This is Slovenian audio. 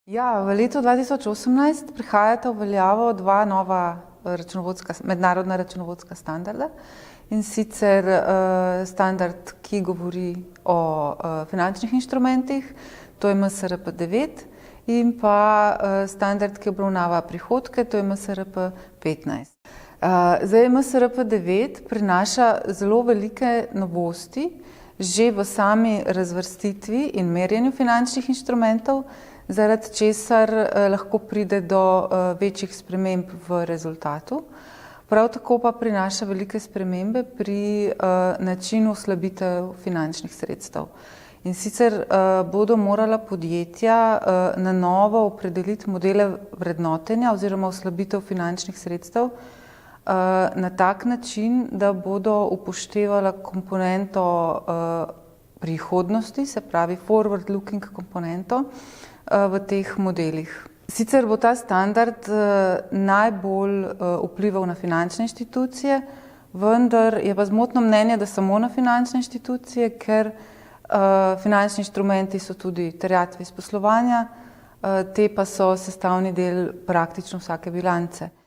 Ja, v letu 2018 prihajata v veljavo dva nova mednarodna računovodska standarda, in sicer standard, ki govori o finančnih inštrumentih, to je MSRP 9, in pa standard, ki obravnava prihodke, to je MSRP 15. Zdaj MSRP 9 prinaša zelo velike novosti že v sami razvrstitvi in merjenju finančnih inštrumentov, zaradi česar lahko pride do večjih sprememb v rezultatu. Prav tako pa prinaša velike spremembe pri načinu slabitev finančnih sredstev. In sicer bodo morala podjetja na novo opredeliti modele vrednotenja oziroma oslabitev finančnih sredstev na tak način, da bodo upoštevala komponento prihodnosti, se pravi forward-looking komponento v teh modelih. Sicer bo ta standard najbolj vplival na finančne inštitucije, vendar je pa zmotno mnenje, da samo na finančne inštitucije, ker finančni inštrumenti so tudi terjatve iz poslovanja, te pa so sestavni del praktično vsake bilance.